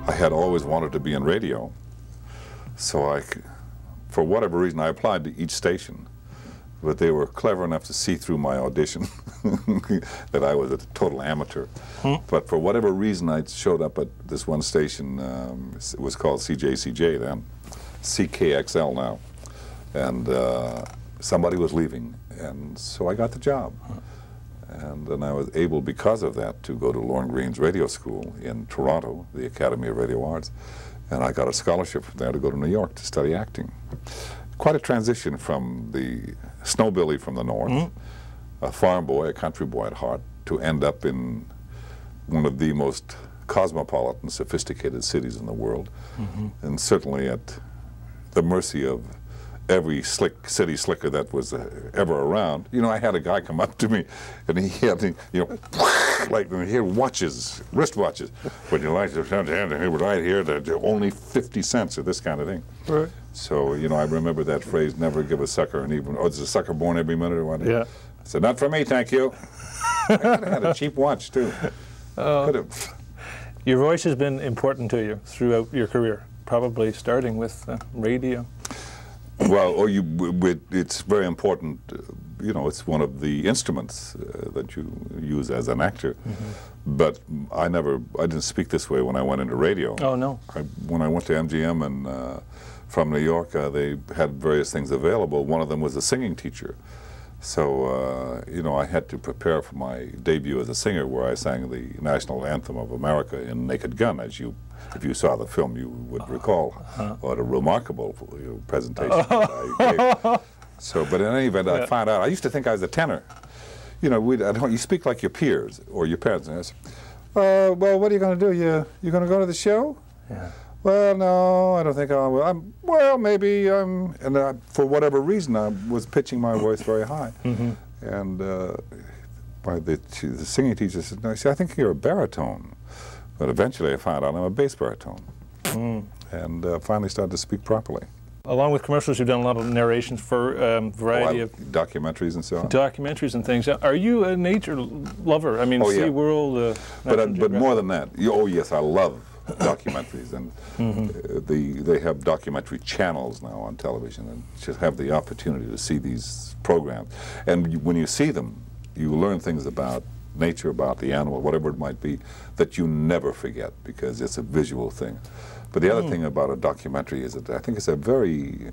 I had always wanted to be in radio, so for whatever reason, I applied to each station, but they were clever enough to see through my audition that I was a total amateur. But for whatever reason, I showed up at this one station. It was called CJCJ then, CKXL now, and somebody was leaving, and so I got the job. And then I was able, because of that, to go to Lorne Greene's radio school in Toronto, the Academy of Radio Arts, and I got a scholarship from there to go to New York to study acting. Quite a transition from the snowbilly from the north, a farm boy, a country boy at heart, to end up in one of the most cosmopolitan, sophisticated cities in the world, and certainly at the mercy of every city slicker that was ever around. You know, I had a guy come up to me, and he had, you know, like, he had watches, wrist watches. Would you like to right here, they're only 50 cents or this kind of thing. Right. So, you know, I remember that phrase, never give a sucker an even, oh, there's a sucker born every minute or what? Yeah. I said, not for me, thank you. I could have had a cheap watch, too. Could have. Your voice has been important to you throughout your career, probably starting with radio. Well, it's very important. You know, it's one of the instruments that you use as an actor. But I didn't speak this way when I went into radio. Oh, no. When I went to MGM and from New York, they had various things available. One of them was a singing teacher. So, you know, I had to prepare for my debut as a singer, where I sang the national anthem of America in Naked Gun, as if you saw the film, you would recall what a remarkable presentation I gave. So, but in any event, I found out, I used to think I was a tenor. You know, you speak like your peers or your parents. And I said, well, what are you going to do? You going to go to the show? Yeah. Well, no, I don't think I will. Well, maybe. And for whatever reason, I was pitching my voice very high. And the singing teacher said, no, see, I think you're a baritone. But eventually I found out I'm a bass baritone. And finally started to speak properly. Along with commercials, you've done a lot of narrations for a variety of documentaries and so on. Documentaries and things. Are you a nature lover? I mean, SeaWorld, but more than that. Oh, yes, I love documentaries. And they have documentary channels now on television, and just have the opportunity to see these programs. And when you see them, you learn things about nature, about the animal, whatever it might be, that you never forget, because it's a visual thing. But the other thing about a documentary is that I think it's a very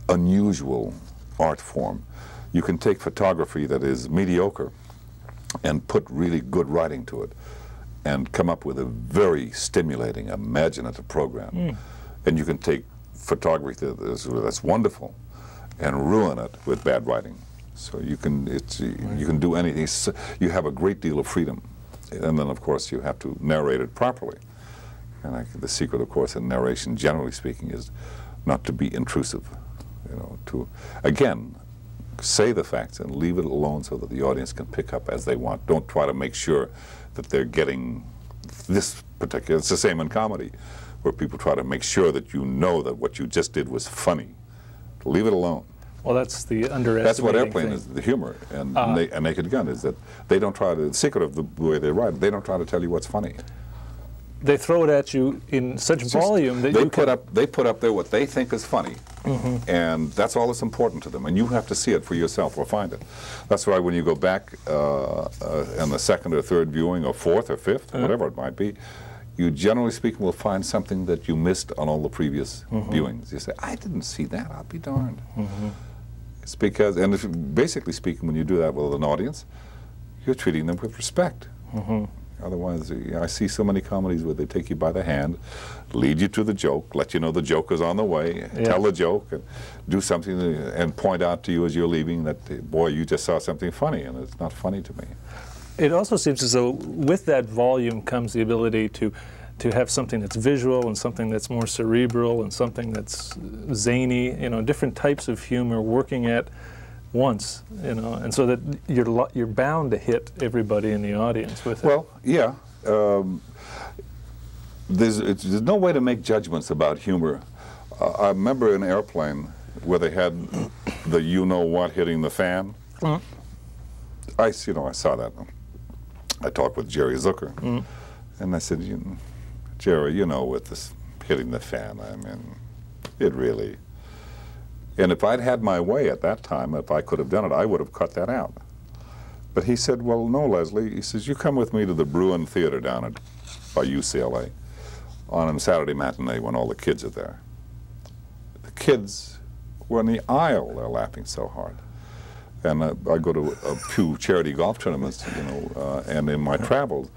unusual art form. You can take photography that is mediocre and put really good writing to it and come up with a very stimulating, imaginative program. And you can take photography that's wonderful and ruin it with bad writing. So you can do anything. You have a great deal of freedom, and then of course you have to narrate it properly. And the secret, of course, in narration, generally speaking, is not to be intrusive. You know, to again say the facts and leave it alone so that the audience can pick up as they want. Don't try to make sure that they're getting this particular. It's the same in comedy, where people try to make sure that you know that what you just did was funny. Leave it alone. Well, that's the underestimating That's what Airplane is, the humor, and Naked Gun is that they don't try to, the secret of the way they write, they don't try to tell you what's funny. They throw it at you in such volume that they put up there what they think is funny, and that's all that's important to them, and you have to see it for yourself or find it. That's why when you go back in the second or third viewing, or fourth or fifth, whatever it might be, you generally speaking will find something that you missed on all the previous viewings. You say, I didn't see that, I'll be darned. It's because, and basically speaking, when you do that with an audience, you're treating them with respect. Otherwise, I see so many comedies where they take you by the hand, lead you to the joke, let you know the joke is on the way, tell the joke, and do something, and point out to you as you're leaving that, boy, you just saw something funny, and it's not funny to me. It also seems as though with that volume comes the ability to have something that's visual and something that's more cerebral and something that's zany, you know, different types of humor working at once, you know, and so that you're bound to hit everybody in the audience with it. Well, yeah. There's no way to make judgments about humor. I remember in Airplane where they had the you-know-what hitting the fan. I saw that. I talked with Jerry Zucker, and I said, Jerry, with this hitting the fan, I mean, it really. And if I'd had my way at that time, if I could have done it, I would have cut that out. But he said, well, no, Leslie. He says, you come with me to the Bruin Theater down by UCLA on a Saturday matinee when all the kids are there. The kids were in the aisle. They're laughing so hard. And I go to a few charity golf tournaments, and in my travels,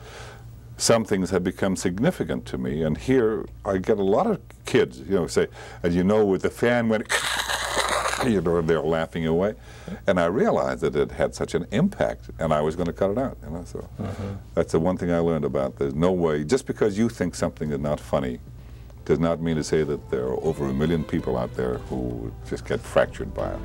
some things have become significant to me. And here I get a lot of kids, say, and with the fan went, they're laughing away. And I realized that it had such an impact, and I was going to cut it out. So that's the one thing I learned about. There's no way, just because you think something is not funny, does not mean to say that there are over 1 million people out there who just get fractured by it.